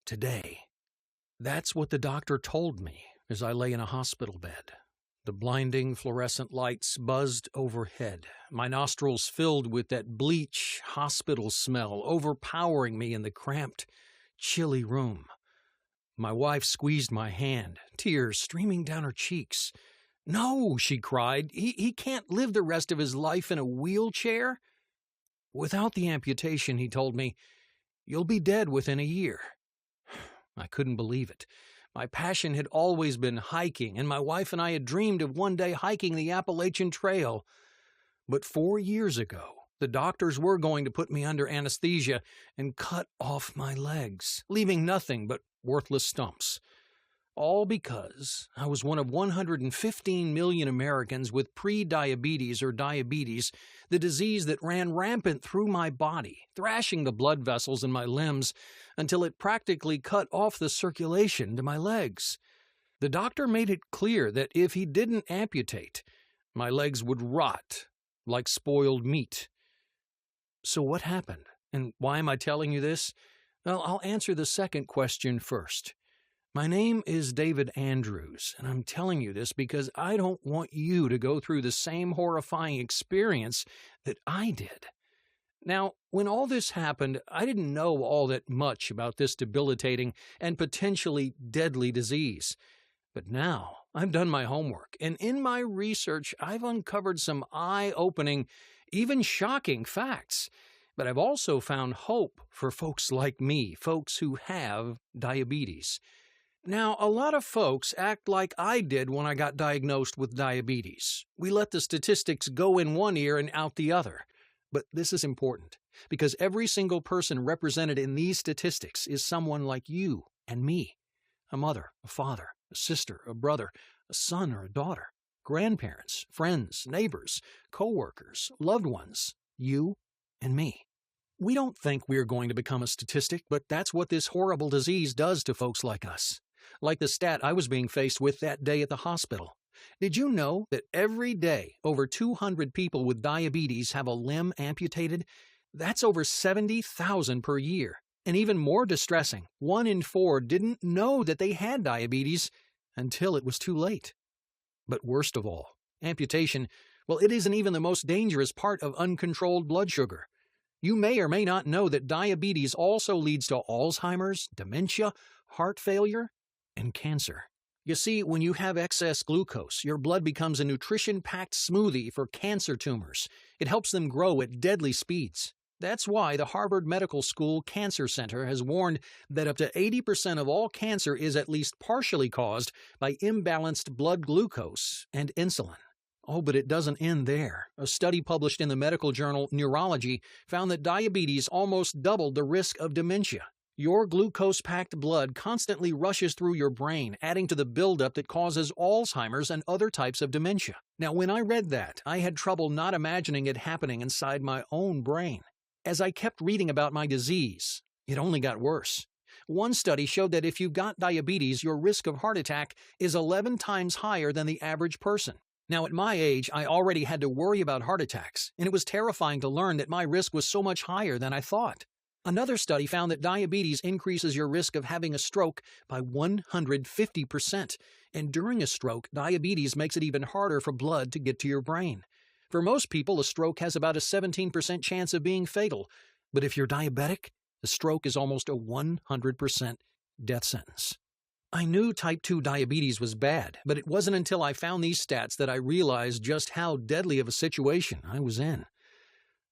today. That's what the doctor told me as I lay in a hospital bed. The blinding fluorescent lights buzzed overhead, my nostrils filled with that bleach hospital smell overpowering me in the cramped, chilly room. My wife squeezed my hand, tears streaming down her cheeks. "No," she cried, he can't live the rest of his life in a wheelchair." "Without the amputation," he told me, "you'll be dead within a year." I couldn't believe it. My passion had always been hiking, and my wife and I had dreamed of one day hiking the Appalachian Trail. But 4 years ago, the doctors were going to put me under anesthesia and cut off my legs, leaving nothing but worthless stumps. All because I was one of 115 million Americans with pre-diabetes or diabetes, the disease that ran rampant through my body, thrashing the blood vessels in my limbs until it practically cut off the circulation to my legs. The doctor made it clear that if he didn't amputate, my legs would rot like spoiled meat. So what happened? And why am I telling you this? Well, I'll answer the second question first. My name is David Andrews, and I'm telling you this because I don't want you to go through the same horrifying experience that I did. Now, when all this happened, I didn't know all that much about this debilitating and potentially deadly disease. But now, I've done my homework, and in my research, I've uncovered some eye-opening, even shocking facts. But I've also found hope for folks like me, folks who have diabetes. Now, a lot of folks act like I did when I got diagnosed with diabetes. We let the statistics go in one ear and out the other. But this is important, because every single person represented in these statistics is someone like you and me. A mother, a father, a sister, a brother, a son or a daughter, grandparents, friends, neighbors, co-workers, loved ones, you and me. We don't think we're going to become a statistic, but that's what this horrible disease does to folks like us. Like the stat I was being faced with that day at the hospital. Did you know that every day over 200 people with diabetes have a limb amputated? That's over 70,000 per year. And even more distressing, 1 in 4 didn't know that they had diabetes until it was too late. But worst of all, amputation, well, it isn't even the most dangerous part of uncontrolled blood sugar. You may or may not know that diabetes also leads to Alzheimer's, dementia, heart failure, and cancer. You see, when you have excess glucose, your blood becomes a nutrition-packed smoothie for cancer tumors. It helps them grow at deadly speeds. That's why the Harvard Medical School Cancer Center has warned that up to 80% of all cancer is at least partially caused by imbalanced blood glucose and insulin. Oh, but it doesn't end there. A study published in the medical journal Neurology found that diabetes almost doubled the risk of dementia. Your glucose-packed blood constantly rushes through your brain, adding to the buildup that causes Alzheimer's and other types of dementia. Now, when I read that, I had trouble not imagining it happening inside my own brain. As I kept reading about my disease, it only got worse. One study showed that if you've got diabetes, your risk of heart attack is 11 times higher than the average person. Now, at my age, I already had to worry about heart attacks, and it was terrifying to learn that my risk was so much higher than I thought. Another study found that diabetes increases your risk of having a stroke by 150%, and during a stroke, diabetes makes it even harder for blood to get to your brain. For most people, a stroke has about a 17% chance of being fatal, but if you're diabetic, a stroke is almost a 100% death sentence. I knew type 2 diabetes was bad, but it wasn't until I found these stats that I realized just how deadly of a situation I was in.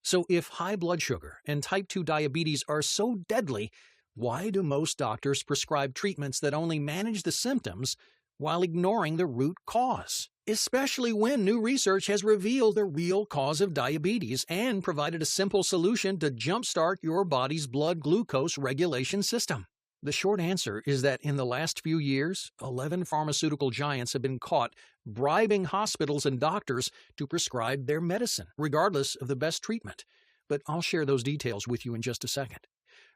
So if high blood sugar and type 2 diabetes are so deadly, why do most doctors prescribe treatments that only manage the symptoms while ignoring the root cause? Especially when new research has revealed the real cause of diabetes and provided a simple solution to jumpstart your body's blood glucose regulation system. The short answer is that in the last few years, 11 pharmaceutical giants have been caught bribing hospitals and doctors to prescribe their medicine, regardless of the best treatment. But I'll share those details with you in just a second.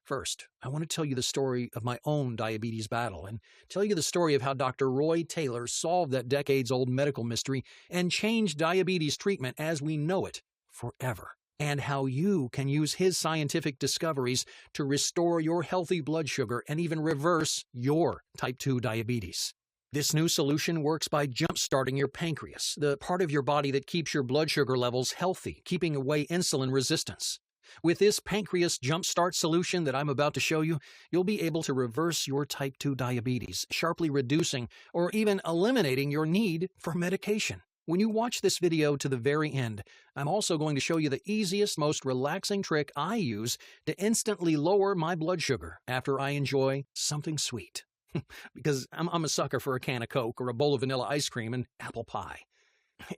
First, I want to tell you the story of my own diabetes battle and tell you the story of how Dr. Roy Taylor solved that decades-old medical mystery and changed diabetes treatment as we know it forever. and how you can use his scientific discoveries to restore your healthy blood sugar and even reverse your type 2 diabetes. This new solution works by jump-starting your pancreas, the part of your body that keeps your blood sugar levels healthy, keeping away insulin resistance. With this pancreas jumpstart solution that I'm about to show you, you'll be able to reverse your type 2 diabetes, sharply reducing or even eliminating your need for medication. When you watch this video to the very end, I'm also going to show you the easiest, most relaxing trick I use to instantly lower my blood sugar after I enjoy something sweet. Because I'm a sucker for a can of Coke or a bowl of vanilla ice cream and apple pie.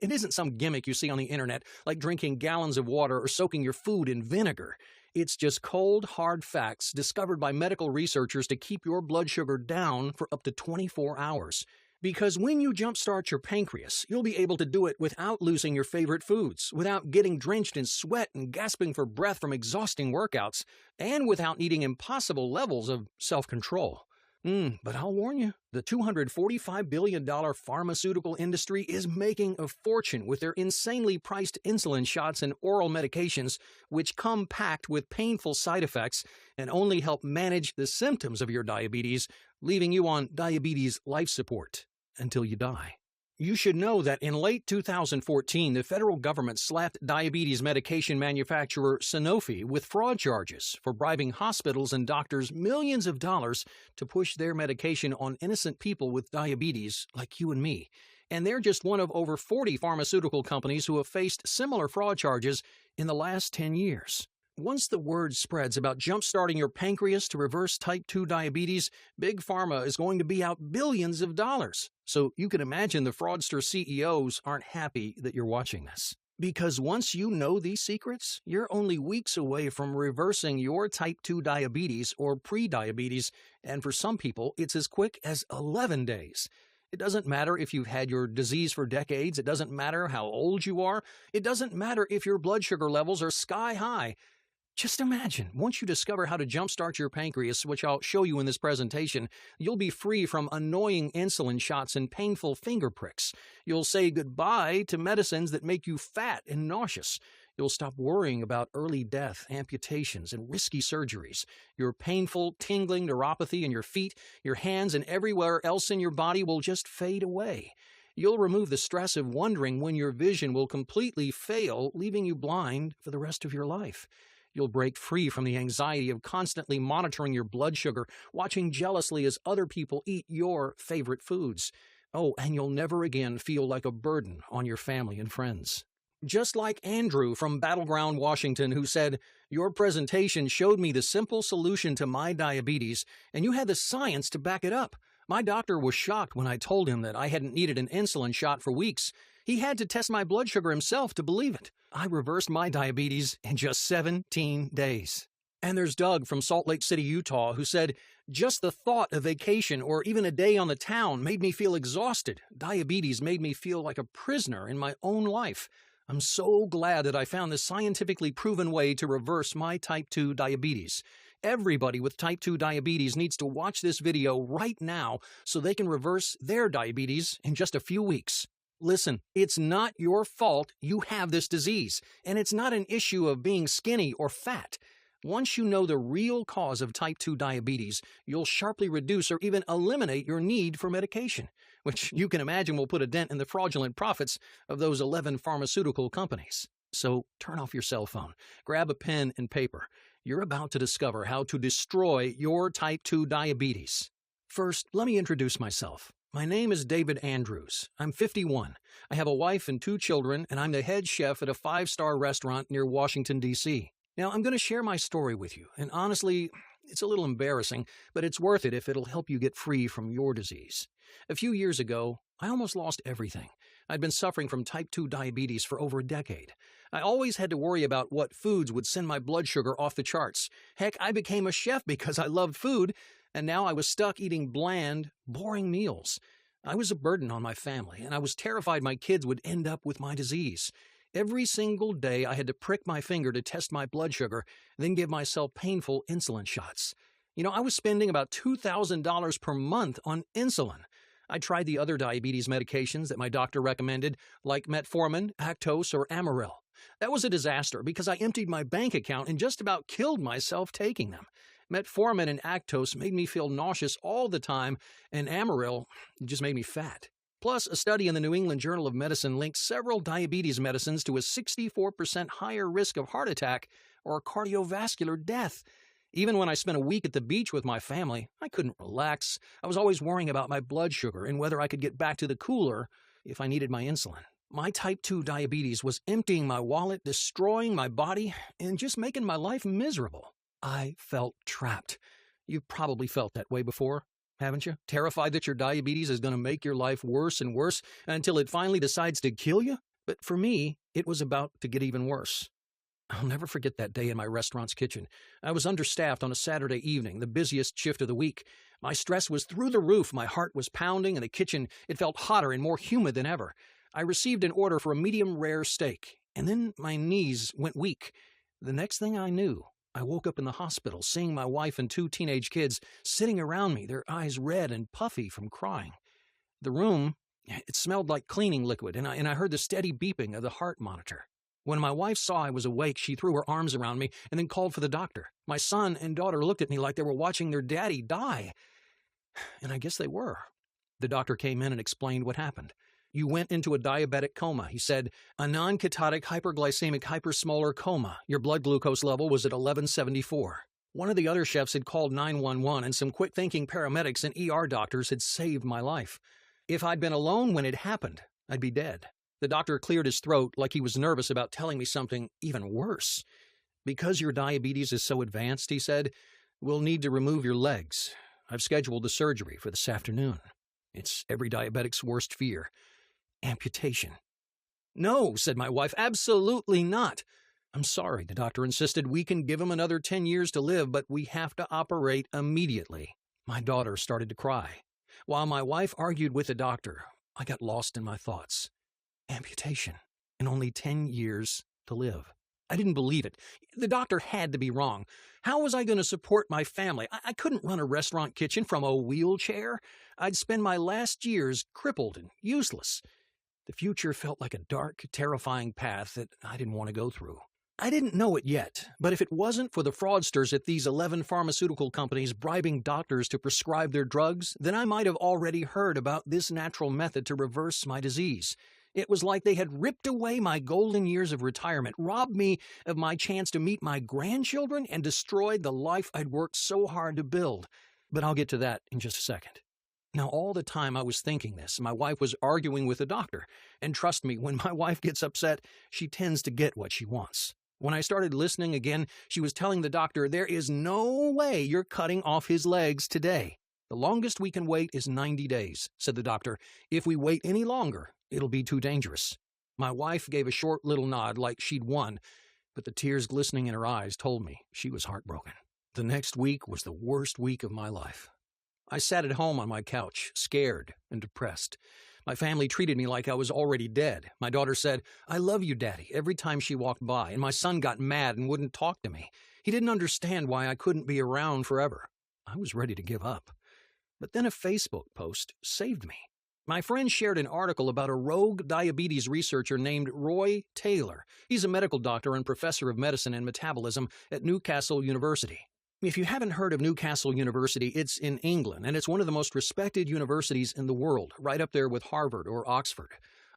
It isn't some gimmick you see on the internet, like drinking gallons of water or soaking your food in vinegar. It's just cold, hard facts discovered by medical researchers to keep your blood sugar down for up to 24 hours. Because when you jumpstart your pancreas, you'll be able to do it without losing your favorite foods, without getting drenched in sweat and gasping for breath from exhausting workouts, and without needing impossible levels of self-control. But I'll warn you, the $245 billion pharmaceutical industry is making a fortune with their insanely priced insulin shots and oral medications, which come packed with painful side effects and only help manage the symptoms of your diabetes, leaving you on diabetes life support until you die. You should know that in late 2014, the federal government slapped diabetes medication manufacturer Sanofi with fraud charges for bribing hospitals and doctors millions of dollars to push their medication on innocent people with diabetes like you and me. And they're just one of over 40 pharmaceutical companies who have faced similar fraud charges in the last 10 years. Once the word spreads about jump-starting your pancreas to reverse type 2 diabetes, Big Pharma is going to be out billions of dollars. So you can imagine the fraudster CEOs aren't happy that you're watching this. Because once you know these secrets, you're only weeks away from reversing your type 2 diabetes or pre-diabetes, and for some people, it's as quick as 11 days. It doesn't matter if you've had your disease for decades. It doesn't matter how old you are. It doesn't matter if your blood sugar levels are sky high. Just imagine, once you discover how to jumpstart your pancreas, which I'll show you in this presentation, you'll be free from annoying insulin shots and painful finger pricks. You'll say goodbye to medicines that make you fat and nauseous. You'll stop worrying about early death, amputations, and risky surgeries. Your painful, tingling neuropathy in your feet, your hands, and everywhere else in your body will just fade away. You'll remove the stress of wondering when your vision will completely fail, leaving you blind for the rest of your life. You'll break free from the anxiety of constantly monitoring your blood sugar, watching jealously as other people eat your favorite foods. Oh, and you'll never again feel like a burden on your family and friends. Just like Andrew from Battleground, Washington, who said, "Your presentation showed me the simple solution to my diabetes, and you had the science to back it up. My doctor was shocked when I told him that I hadn't needed an insulin shot for weeks. He had to test my blood sugar himself to believe it. I reversed my diabetes in just 17 days. And there's Doug from Salt Lake City, Utah, who said, "Just the thought of vacation or even a day on the town made me feel exhausted. Diabetes made me feel like a prisoner in my own life. I'm so glad that I found this scientifically proven way to reverse my type 2 diabetes. Everybody with type 2 diabetes needs to watch this video right now so they can reverse their diabetes in just a few weeks." Listen, it's not your fault you have this disease, and it's not an issue of being skinny or fat. Once you know the real cause of type 2 diabetes, you'll sharply reduce or even eliminate your need for medication, which you can imagine will put a dent in the fraudulent profits of those 11 pharmaceutical companies. So turn off your cell phone, grab a pen and paper. You're about to discover how to destroy your type 2 diabetes. First, let me introduce myself. My name is David Andrews. I'm 51. I have a wife and 2 children, and I'm the head chef at a 5-star restaurant near Washington, D.C. Now, I'm going to share my story with you, and honestly, it's a little embarrassing, but it's worth it if it'll help you get free from your disease. A few years ago, I almost lost everything. I'd been suffering from type 2 diabetes for over a decade. I always had to worry about what foods would send my blood sugar off the charts. Heck, I became a chef because I loved food, and now I was stuck eating bland, boring meals. I was a burden on my family, and I was terrified my kids would end up with my disease. Every single day, I had to prick my finger to test my blood sugar, then give myself painful insulin shots. I was spending about $2,000 per month on insulin. I tried the other diabetes medications that my doctor recommended, like metformin, Actos, or Amaryl. That was a disaster because I emptied my bank account and just about killed myself taking them. Metformin and Actos made me feel nauseous all the time, and Amaryl just made me fat. Plus, a study in the New England Journal of Medicine linked several diabetes medicines to a 64% higher risk of heart attack or cardiovascular death. Even when I spent a week at the beach with my family, I couldn't relax. I was always worrying about my blood sugar and whether I could get back to the cooler if I needed my insulin. My type 2 diabetes was emptying my wallet, destroying my body, and just making my life miserable. I felt trapped. You've probably felt that way before, haven't you? Terrified that your diabetes is going to make your life worse and worse until it finally decides to kill you? But for me, it was about to get even worse. I'll never forget that day in my restaurant's kitchen. I was understaffed on a Saturday evening, the busiest shift of the week. My stress was through the roof. My heart was pounding. In the kitchen, it felt hotter and more humid than ever. I received an order for a medium rare steak, and then my knees went weak. The next thing I knew, I woke up in the hospital, seeing my wife and 2 teenage kids sitting around me, their eyes red and puffy from crying. The room, it smelled like cleaning liquid, and I heard the steady beeping of the heart monitor. When my wife saw I was awake, she threw her arms around me and then called for the doctor. My son and daughter looked at me like they were watching their daddy die. And I guess they were. The doctor came in and explained what happened. "You went into a diabetic coma," he said. "A non-ketotic hyperglycemic hypersmolar coma. Your blood glucose level was at 1174. One of the other chefs had called 911, and some quick-thinking paramedics and ER doctors had saved my life. If I'd been alone when it happened, I'd be dead." The doctor cleared his throat like he was nervous about telling me something even worse. "Because your diabetes is so advanced," he said, "we'll need to remove your legs. I've scheduled the surgery for this afternoon. It's every diabetic's worst fear. Amputation." "No," said my wife, "absolutely not." "I'm sorry," the doctor insisted. "We can give him another 10 years to live, but we have to operate immediately." My daughter started to cry. While my wife argued with the doctor, I got lost in my thoughts. Amputation, and only 10 years to live. I didn't believe it. The doctor had to be wrong. How was I going to support my family? I couldn't run a restaurant kitchen from a wheelchair. I'd spend my last years crippled and useless. The future felt like a dark, terrifying path that I didn't want to go through. I didn't know it yet, but if it wasn't for the fraudsters at these 11 pharmaceutical companies bribing doctors to prescribe their drugs, then I might have already heard about this natural method to reverse my disease. It was like they had ripped away my golden years of retirement, robbed me of my chance to meet my grandchildren, and destroyed the life I'd worked so hard to build. But I'll get to that in just a second. Now, all the time I was thinking this, my wife was arguing with the doctor. And trust me, when my wife gets upset, she tends to get what she wants. When I started listening again, she was telling the doctor, "There is no way you're cutting off his legs today. The longest we can wait is 90 days, said the doctor. "If we wait any longer, it'll be too dangerous." My wife gave a short little nod like she'd won, but the tears glistening in her eyes told me she was heartbroken. The next week was the worst week of my life. I sat at home on my couch, scared and depressed. My family treated me like I was already dead. My daughter said, "I love you, Daddy," every time she walked by, and my son got mad and wouldn't talk to me. He didn't understand why I couldn't be around forever. I was ready to give up. But then a Facebook post saved me. My friend shared an article about a rogue diabetes researcher named Roy Taylor. He's a medical doctor and professor of medicine and metabolism at Newcastle University. If you haven't heard of Newcastle University, it's in England, and it's one of the most respected universities in the world, right up there with Harvard or Oxford.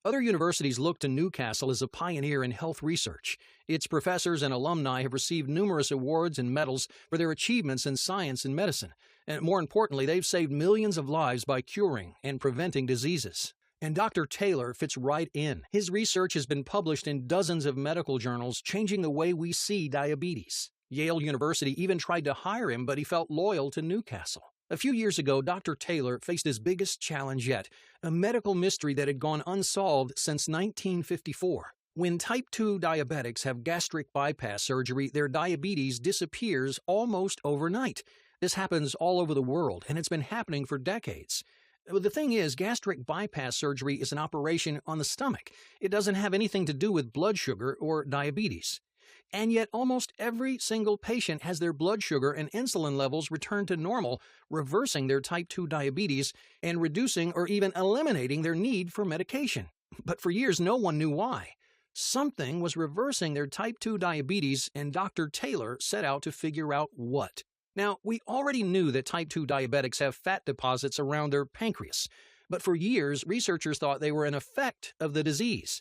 Other universities look to Newcastle as a pioneer in health research. Its professors and alumni have received numerous awards and medals for their achievements in science and medicine. And more importantly, they've saved millions of lives by curing and preventing diseases. And Dr. Taylor fits right in. His research has been published in dozens of medical journals, changing the way we see diabetes. Yale University even tried to hire him, but he felt loyal to Newcastle. A few years ago, Dr. Taylor faced his biggest challenge yet, a medical mystery that had gone unsolved since 1954. When type 2 diabetics have gastric bypass surgery, their diabetes disappears almost overnight. This happens all over the world, and it's been happening for decades. The thing is, gastric bypass surgery is an operation on the stomach. It doesn't have anything to do with blood sugar or diabetes. And yet almost every single patient has their blood sugar and insulin levels return to normal, reversing their type 2 diabetes and reducing or even eliminating their need for medication. But for years, no one knew why. Something was reversing their type 2 diabetes, and Dr. Taylor set out to figure out what. Now, we already knew that type 2 diabetics have fat deposits around their pancreas, but for years, researchers thought they were an effect of the disease.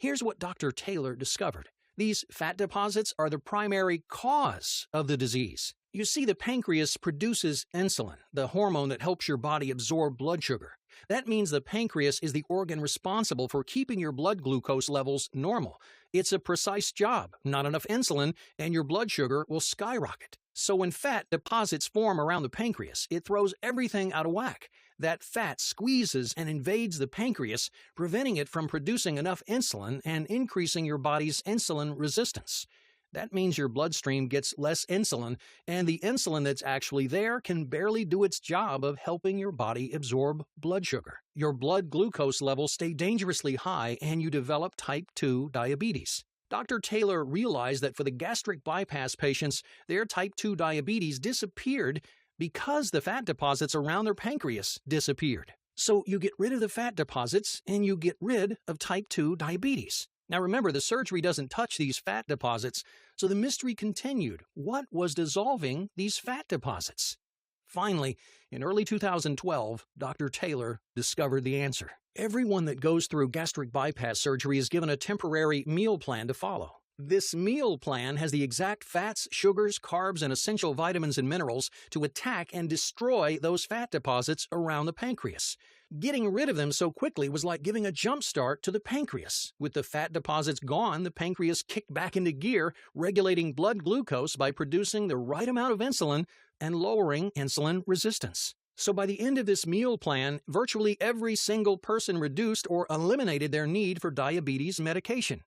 Here's what Dr. Taylor discovered. These fat deposits are the primary cause of the disease. You see, the pancreas produces insulin, the hormone that helps your body absorb blood sugar. That means the pancreas is the organ responsible for keeping your blood glucose levels normal. It's a precise job. Not enough insulin, and your blood sugar will skyrocket. So when fat deposits form around the pancreas, it throws everything out of whack. That fat squeezes and invades the pancreas, preventing it from producing enough insulin and increasing your body's insulin resistance. That means your bloodstream gets less insulin, and the insulin that's actually there can barely do its job of helping your body absorb blood sugar. Your blood glucose levels stay dangerously high, and you develop type 2 diabetes. Dr. Taylor realized that for the gastric bypass patients, their type 2 diabetes disappeared because the fat deposits around their pancreas disappeared. So you get rid of the fat deposits, and you get rid of type 2 diabetes. Now remember, the surgery doesn't touch these fat deposits, so the mystery continued. What was dissolving these fat deposits? Finally, in early 2012, Dr. Taylor discovered the answer. Everyone that goes through gastric bypass surgery is given a temporary meal plan to follow. This meal plan has the exact fats, sugars, carbs, and essential vitamins and minerals to attack and destroy those fat deposits around the pancreas. Getting rid of them so quickly was like giving a jump start to the pancreas. With the fat deposits gone, the pancreas kicked back into gear, regulating blood glucose by producing the right amount of insulin and lowering insulin resistance. So by the end of this meal plan, virtually every single person reduced or eliminated their need for diabetes medication.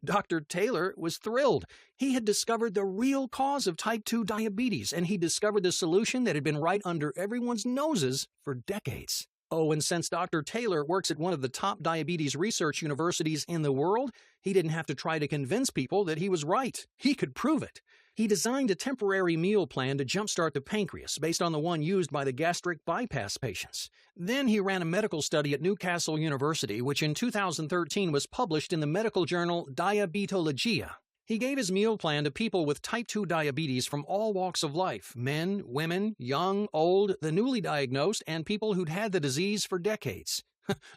Dr. Taylor was thrilled. He had discovered the real cause of type 2 diabetes, and he discovered the solution that had been right under everyone's noses for decades. Oh, and since Dr. Taylor works at one of the top diabetes research universities in the world, he didn't have to try to convince people that he was right. He could prove it. He designed a temporary meal plan to jumpstart the pancreas based on the one used by the gastric bypass patients. Then he ran a medical study at Newcastle University, which in 2013 was published in the medical journal Diabetologia. He gave his meal plan to people with type 2 diabetes from all walks of life: men, women, young, old, the newly diagnosed, and people who'd had the disease for decades.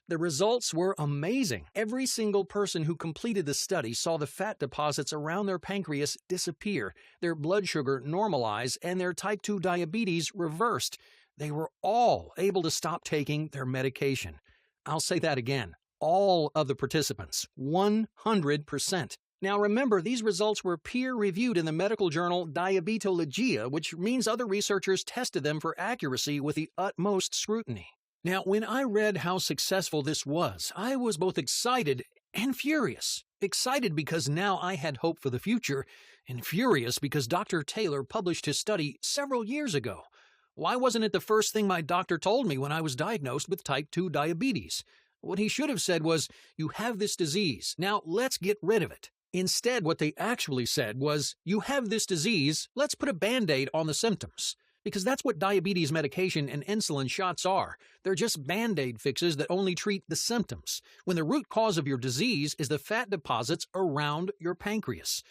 The results were amazing. Every single person who completed the study saw the fat deposits around their pancreas disappear, their blood sugar normalize, and their type 2 diabetes reversed. They were all able to stop taking their medication. I'll say that again. All of the participants, 100%. Now remember, these results were peer-reviewed in the medical journal Diabetologia, which means other researchers tested them for accuracy with the utmost scrutiny. Now, when I read how successful this was, I was both excited and furious. Excited because now I had hope for the future, and furious because Dr. Taylor published his study several years ago. Why wasn't it the first thing my doctor told me when I was diagnosed with type 2 diabetes? What he should have said was, "You have this disease, now let's get rid of it." Instead, what they actually said was, "You have this disease, let's put a Band-Aid on the symptoms." Because that's what diabetes medication and insulin shots are. They're just Band-Aid fixes that only treat the symptoms, when the root cause of your disease is the fat deposits around your pancreas.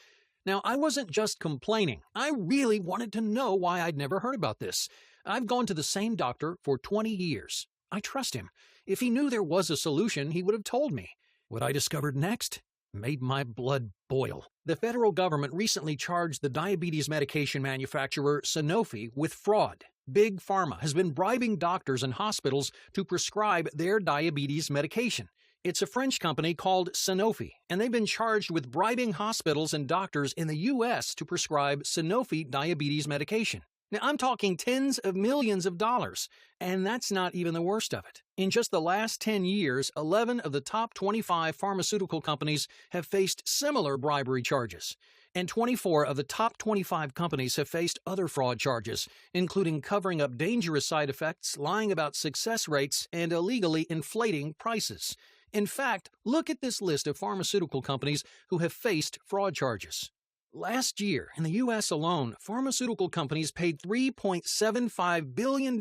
Now, I wasn't just complaining. I really wanted to know why I'd never heard about this. I've gone to the same doctor for 20 years. I trust him. If he knew there was a solution, he would have told me. What I discovered next made my blood boil. The federal government recently charged the diabetes medication manufacturer Sanofi with fraud. Big Pharma has been bribing doctors and hospitals to prescribe their diabetes medication. It's a French company called Sanofi, and they've been charged with bribing hospitals and doctors in the U.S. to prescribe Sanofi diabetes medication. Now, I'm talking tens of millions of dollars, and that's not even the worst of it. In just the last 10 years, 11 of the top 25 pharmaceutical companies have faced similar bribery charges, and 24 of the top 25 companies have faced other fraud charges, including covering up dangerous side effects, lying about success rates, and illegally inflating prices. In fact, look at this list of pharmaceutical companies who have faced fraud charges. Last year, in the U.S. alone, pharmaceutical companies paid $3.75 billion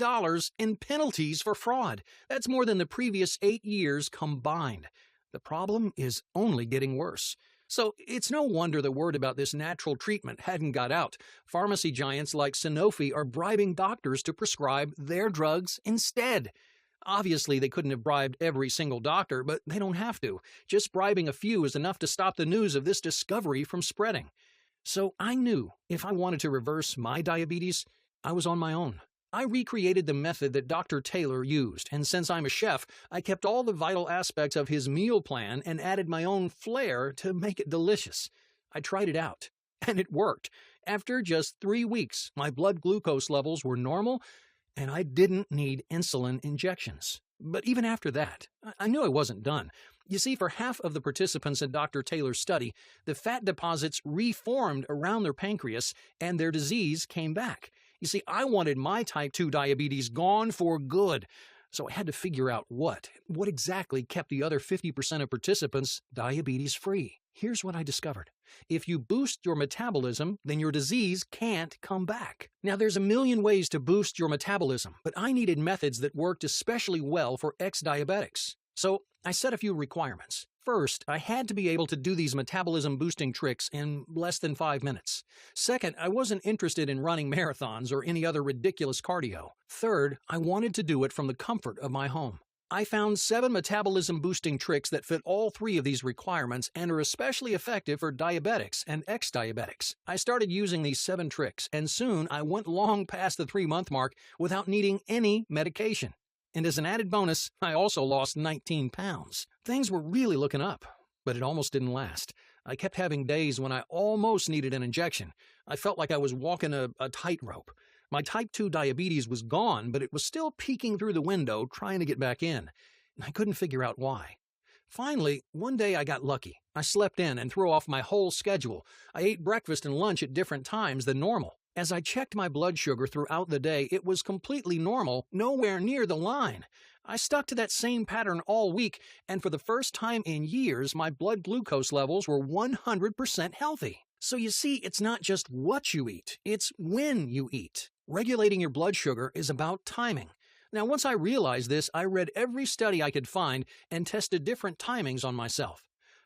in penalties for fraud. That's more than the previous 8 years combined. The problem is only getting worse. So it's no wonder the word about this natural treatment hadn't got out. Pharmacy giants like Sanofi are bribing doctors to prescribe their drugs instead. Obviously, they couldn't have bribed every single doctor, but they don't have to. Just bribing a few is enough to stop the news of this discovery from spreading. So I knew if I wanted to reverse my diabetes, I was on my own. I recreated the method that Dr. Taylor used, and since I'm a chef, I kept all the vital aspects of his meal plan and added my own flair to make it delicious. I tried it out, and it worked. After just 3 weeks, my blood glucose levels were normal, and I didn't need insulin injections. But even after that, I knew I wasn't done. You see, for half of the participants in Dr. Taylor's study, the fat deposits reformed around their pancreas, and their disease came back. You see, I wanted my type 2 diabetes gone for good, so I had to figure out what exactly kept the other 50% of participants diabetes-free. Here's what I discovered. If you boost your metabolism, then your disease can't come back. Now, there's a million ways to boost your metabolism, but I needed methods that worked especially well for ex-diabetics. So I set a few requirements. First, I had to be able to do these metabolism-boosting tricks in less than 5 minutes. Second, I wasn't interested in running marathons or any other ridiculous cardio. Third, I wanted to do it from the comfort of my home. I found 7 metabolism-boosting tricks that fit all 3 of these requirements and are especially effective for diabetics and ex-diabetics. I started using these 7 tricks, and soon I went long past the 3-month mark without needing any medication. And as an added bonus, I also lost 19 pounds. Things were really looking up, but it almost didn't last. I kept having days when I almost needed an injection. I felt like I was walking a tightrope. My type 2 diabetes was gone, but it was still peeking through the window trying to get back in. I couldn't figure out why. Finally, one day I got lucky. I slept in and threw off my whole schedule. I ate breakfast and lunch at different times than normal. As I checked my blood sugar throughout the day, it was completely normal, nowhere near the line. I stuck to that same pattern all week, and for the first time in years, my blood glucose levels were 100% healthy. So you see, it's not just what you eat, it's when you eat. Regulating your blood sugar is about timing. Now, once I realized this, I read every study I could find and tested different timings on myself.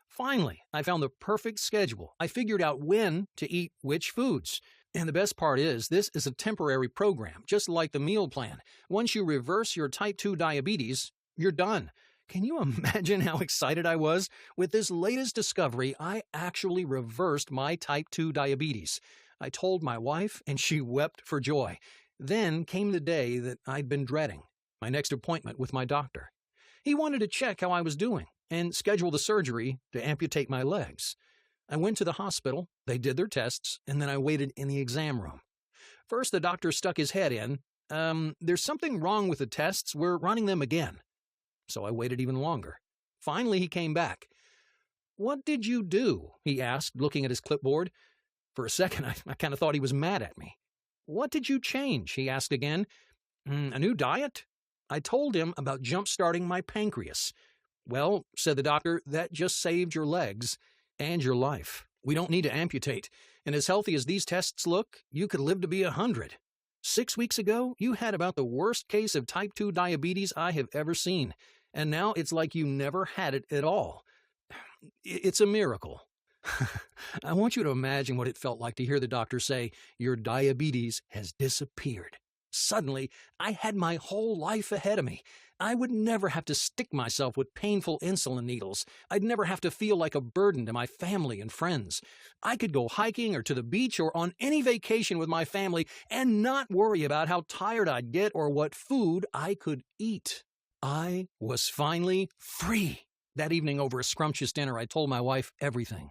Finally, I found the perfect schedule. I figured out when to eat which foods. And the best part is, this is a temporary program, just like the meal plan. Once you reverse your type 2 diabetes, you're done. Can you imagine how excited I was? With this latest discovery, I actually reversed my type 2 diabetes. I told my wife, and she wept for joy. Then came the day that I'd been dreading, my next appointment with my doctor. He wanted to check how I was doing and schedule the surgery to amputate my legs. I went to the hospital, they did their tests, and then I waited in the exam room. First, the doctor stuck his head in. There's something wrong with the tests, we're running them again. So I waited even longer. Finally, he came back. What did you do? He asked, looking at his clipboard. For a second, I kind of thought he was mad at me. What did you change? He asked again. A new diet? I told him about jump-starting my pancreas. Well, said the doctor, that just saved your legs. And your life. We don't need to amputate. And as healthy as these tests look, you could live to be 100. 6 weeks ago, you had about the worst case of type 2 diabetes I have ever seen. And now it's like you never had it at all. It's a miracle. I want you to imagine what it felt like to hear the doctor say, your diabetes has disappeared. Suddenly, I had my whole life ahead of me. I would never have to stick myself with painful insulin needles. I'd never have to feel like a burden to my family and friends. I could go hiking or to the beach or on any vacation with my family and not worry about how tired I'd get or what food I could eat. I was finally free. That evening over a scrumptious dinner, I told my wife everything.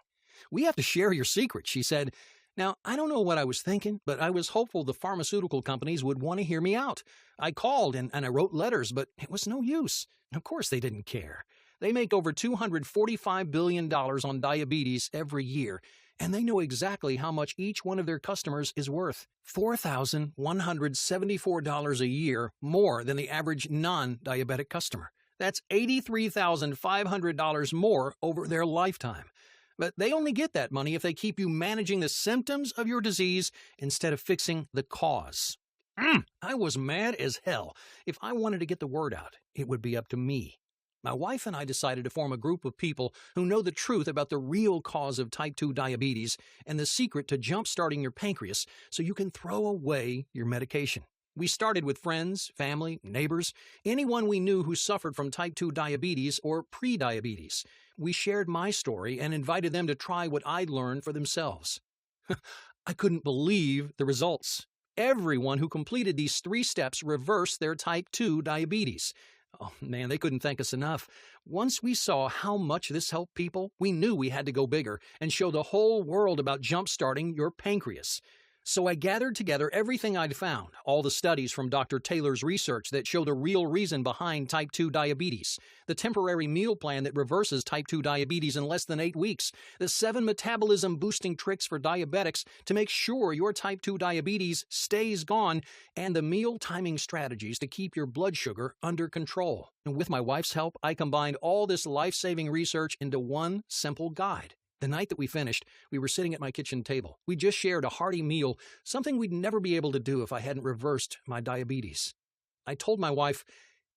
We have to share your secret, she said. Now, I don't know what I was thinking, but I was hopeful the pharmaceutical companies would want to hear me out. I called and I wrote letters, but it was no use. Of course they didn't care. They make over $245 billion on diabetes every year, and they know exactly how much each one of their customers is worth. $4,174 a year more than the average non-diabetic customer. That's $83,500 more over their lifetime. But they only get that money if they keep you managing the symptoms of your disease instead of fixing the cause. I was mad as hell. If I wanted to get the word out, it would be up to me. My wife and I decided to form a group of people who know the truth about the real cause of type 2 diabetes and the secret to jump-starting your pancreas so you can throw away your medication. We started with friends, family, neighbors, anyone we knew who suffered from type 2 diabetes or pre-diabetes. We shared my story and invited them to try what I'd learned for themselves. I couldn't believe the results. Everyone who completed these 3 steps reversed their type 2 diabetes. Oh man, they couldn't thank us enough. Once we saw how much this helped people, we knew we had to go bigger and show the whole world about jump-starting your pancreas. So I gathered together everything I'd found, all the studies from Dr. Taylor's research that show the real reason behind type 2 diabetes, the temporary meal plan that reverses type 2 diabetes in less than 8 weeks, the 7 metabolism-boosting tricks for diabetics to make sure your type 2 diabetes stays gone, and the meal timing strategies to keep your blood sugar under control. And with my wife's help, I combined all this life-saving research into one simple guide. The night that we finished, we were sitting at my kitchen table. We just shared a hearty meal, something we'd never be able to do if I hadn't reversed my diabetes. I told my wife,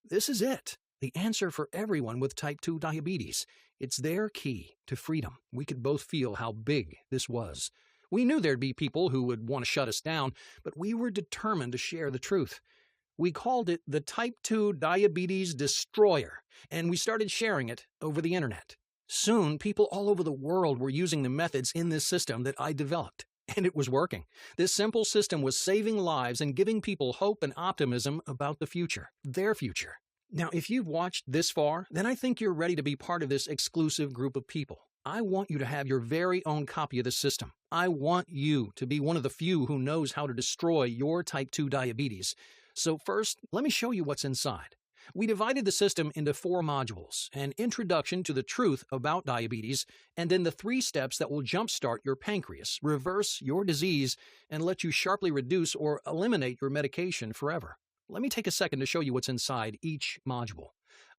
this is it, the answer for everyone with type 2 diabetes. It's their key to freedom. We could both feel how big this was. We knew there'd be people who would want to shut us down, but we were determined to share the truth. We called it the Type 2 Diabetes Destroyer, and we started sharing it over the internet. Soon, people all over the world were using the methods in this system that I developed, and it was working. This simple system was saving lives and giving people hope and optimism about the future, their future. Now, if you've watched this far, then I think you're ready to be part of this exclusive group of people. I want you to have your very own copy of the system. I want you to be one of the few who knows how to destroy your type 2 diabetes. So first, let me show you what's inside. We divided the system into 4 modules: an introduction to the truth about diabetes, and then the 3 steps that will jumpstart your pancreas, reverse your disease, and let you sharply reduce or eliminate your medication forever. Let me take a second to show you what's inside each module.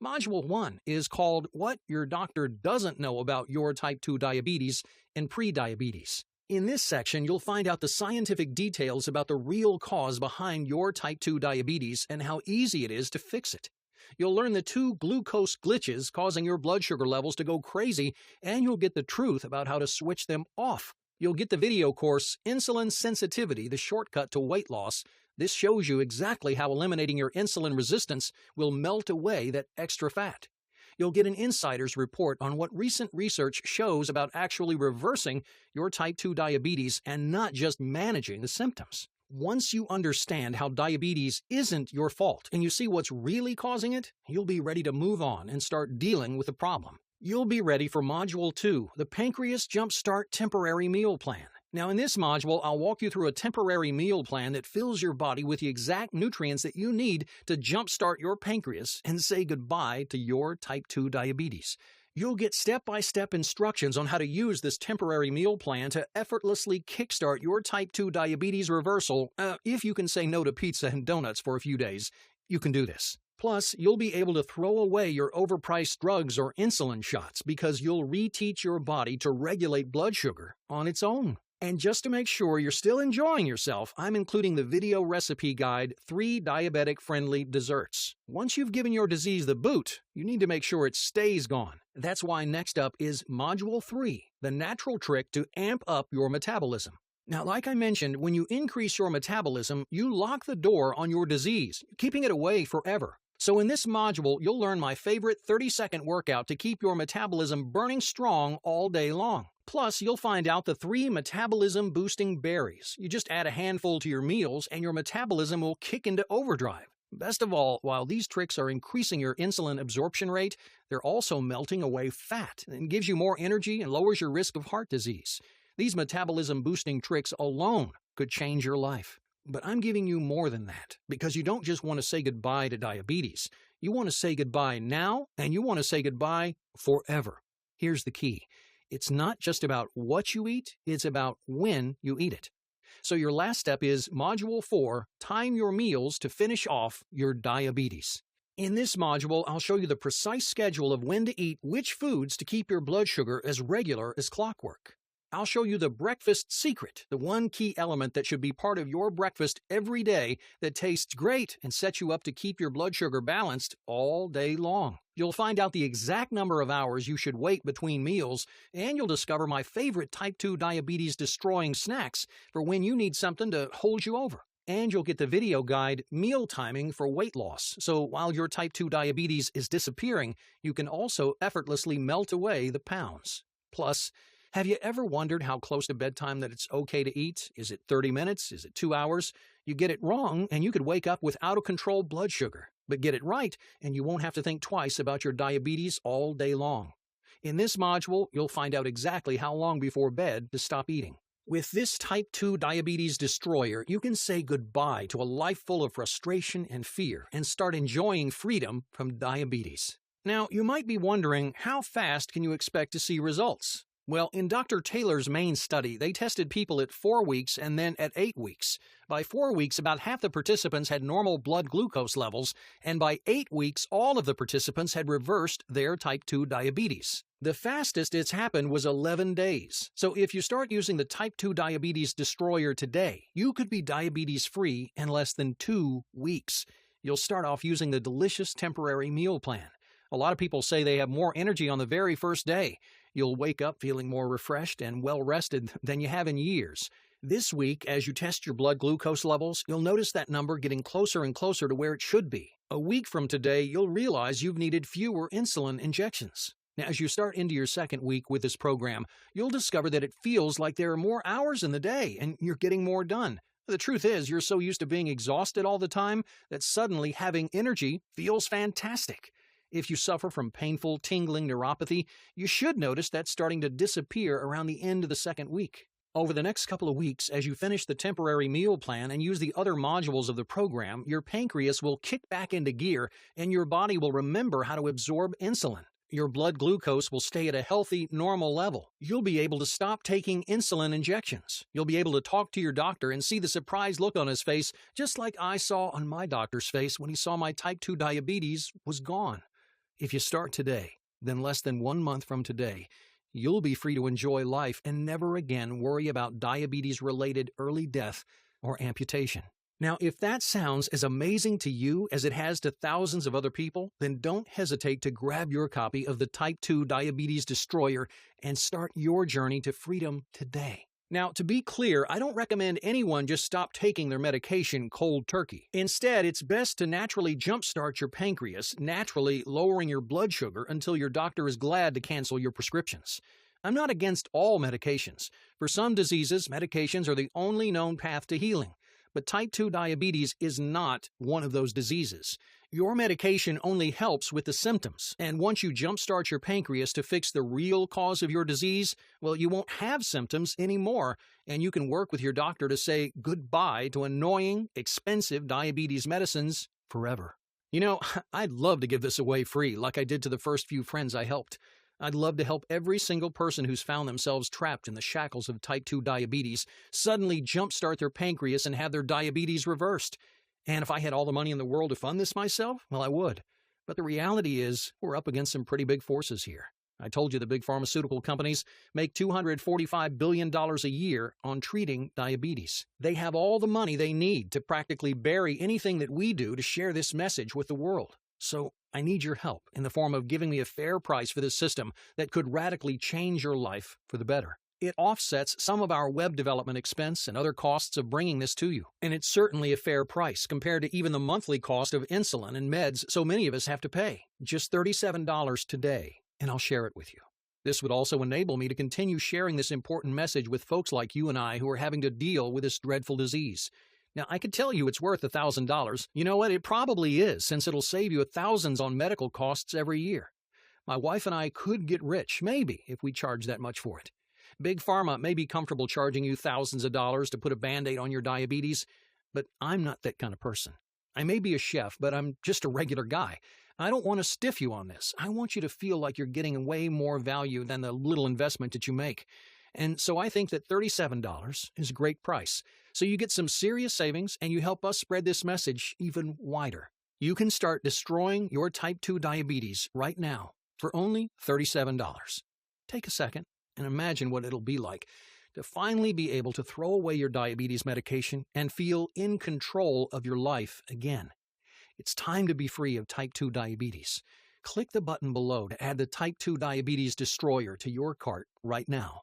Module 1 is called What Your Doctor Doesn't Know About Your Type 2 Diabetes and Pre-Diabetes. In this section, you'll find out the scientific details about the real cause behind your type 2 diabetes and how easy it is to fix it. You'll learn the 2 glucose glitches causing your blood sugar levels to go crazy, and you'll get the truth about how to switch them off. You'll get the video course, Insulin Sensitivity, the shortcut to weight loss. This shows you exactly how eliminating your insulin resistance will melt away that extra fat. You'll get an insider's report on what recent research shows about actually reversing your type 2 diabetes and not just managing the symptoms. Once you understand how diabetes isn't your fault and you see what's really causing it, you'll be ready to move on and start dealing with the problem. You'll be ready for Module 2, the Pancreas Jumpstart Temporary Meal Plan. Now, in this module, I'll walk you through a temporary meal plan that fills your body with the exact nutrients that you need to jumpstart your pancreas and say goodbye to your type 2 diabetes. You'll get step-by-step instructions on how to use this temporary meal plan to effortlessly kickstart your type 2 diabetes reversal. If you can say no to pizza and donuts for a few days, you can do this. Plus, you'll be able to throw away your overpriced drugs or insulin shots because you'll reteach your body to regulate blood sugar on its own. And just to make sure you're still enjoying yourself, I'm including the video recipe guide, 3 diabetic-friendly desserts. Once you've given your disease the boot, you need to make sure it stays gone. That's why next up is Module 3, the natural trick to amp up your metabolism. Now, like I mentioned, when you increase your metabolism, you lock the door on your disease, keeping it away forever. So in this module, you'll learn my favorite 30-second workout to keep your metabolism burning strong all day long. Plus, you'll find out the 3 metabolism-boosting berries. You just add a handful to your meals and your metabolism will kick into overdrive. Best of all, while these tricks are increasing your insulin absorption rate, they're also melting away fat and gives you more energy and lowers your risk of heart disease. These metabolism-boosting tricks alone could change your life. But I'm giving you more than that, because you don't just want to say goodbye to diabetes. You want to say goodbye now, and you want to say goodbye forever. Here's the key. It's not just about what you eat, it's about when you eat it. So your last step is Module 4, Time Your Meals to Finish Off Your Diabetes. In this module, I'll show you the precise schedule of when to eat which foods to keep your blood sugar as regular as clockwork. I'll show you the breakfast secret, the one key element that should be part of your breakfast every day that tastes great and sets you up to keep your blood sugar balanced all day long. You'll find out the exact number of hours you should wait between meals, and you'll discover my favorite type 2 diabetes destroying snacks for when you need something to hold you over. And you'll get the video guide Meal Timing for Weight Loss, so while your type 2 diabetes is disappearing, you can also effortlessly melt away the pounds. Plus, have you ever wondered how close to bedtime that it's okay to eat? Is it 30 minutes? Is it 2 hours? You get it wrong, and you could wake up with out-of-control blood sugar. But get it right, and you won't have to think twice about your diabetes all day long. In this module, you'll find out exactly how long before bed to stop eating. With this type 2 diabetes destroyer, you can say goodbye to a life full of frustration and fear and start enjoying freedom from diabetes. Now, you might be wondering, how fast can you expect to see results? Well, in Dr. Taylor's main study, they tested people at 4 weeks and then at 8 weeks. By 4 weeks, about half the participants had normal blood glucose levels, and by 8 weeks, all of the participants had reversed their type 2 diabetes. The fastest it's happened was 11 days. So if you start using the type 2 diabetes destroyer today, you could be diabetes-free in less than 2 weeks. You'll start off using the delicious temporary meal plan. A lot of people say they have more energy on the very first day. You'll wake up feeling more refreshed and well-rested than you have in years. This week, as you test your blood glucose levels, you'll notice that number getting closer and closer to where it should be. A week from today, you'll realize you've needed fewer insulin injections. Now, as you start into your second week with this program, you'll discover that it feels like there are more hours in the day and you're getting more done. The truth is, you're so used to being exhausted all the time that suddenly having energy feels fantastic. If you suffer from painful, tingling neuropathy, you should notice that's starting to disappear around the end of the second week. Over the next couple of weeks, as you finish the temporary meal plan and use the other modules of the program, your pancreas will kick back into gear and your body will remember how to absorb insulin. Your blood glucose will stay at a healthy, normal level. You'll be able to stop taking insulin injections. You'll be able to talk to your doctor and see the surprised look on his face, just like I saw on my doctor's face when he saw my type 2 diabetes was gone. If you start today, then less than 1 month from today, you'll be free to enjoy life and never again worry about diabetes-related early death or amputation. Now, if that sounds as amazing to you as it has to thousands of other people, then don't hesitate to grab your copy of the Type 2 Diabetes Destroyer and start your journey to freedom today. Now, to be clear, I don't recommend anyone just stop taking their medication cold turkey. Instead, it's best to naturally jumpstart your pancreas, naturally lowering your blood sugar until your doctor is glad to cancel your prescriptions. I'm not against all medications. For some diseases, medications are the only known path to healing. But type 2 diabetes is not one of those diseases. Your medication only helps with the symptoms, and once you jumpstart your pancreas to fix the real cause of your disease, well, you won't have symptoms anymore, and you can work with your doctor to say goodbye to annoying, expensive diabetes medicines forever. You know, I'd love to give this away free, like I did to the first few friends I helped. I'd love to help every single person who's found themselves trapped in the shackles of type 2 diabetes suddenly jumpstart their pancreas and have their diabetes reversed. And if I had all the money in the world to fund this myself, well, I would. But the reality is, we're up against some pretty big forces here. I told you the big pharmaceutical companies make $245 billion a year on treating diabetes. They have all the money they need to practically bury anything that we do to share this message with the world. So I need your help in the form of giving me a fair price for this system that could radically change your life for the better. It offsets some of our web development expense and other costs of bringing this to you. And it's certainly a fair price compared to even the monthly cost of insulin and meds so many of us have to pay. Just $37 today, and I'll share it with you. This would also enable me to continue sharing this important message with folks like you and I who are having to deal with this dreadful disease. Now, I could tell you it's worth $1,000. You know what? It probably is, since it'll save you thousands on medical costs every year. My wife and I could get rich, maybe, if we charge that much for it. Big Pharma may be comfortable charging you thousands of dollars to put a Band-Aid on your diabetes, but I'm not that kind of person. I may be a chef, but I'm just a regular guy. I don't want to stiff you on this. I want you to feel like you're getting way more value than the little investment that you make. And so I think that $37 is a great price. So you get some serious savings and you help us spread this message even wider. You can start destroying your type 2 diabetes right now for only $37. Take a second and imagine what it'll be like to finally be able to throw away your diabetes medication and feel in control of your life again. It's time to be free of type 2 diabetes. Click the button below to add the Type 2 Diabetes Destroyer to your cart right now.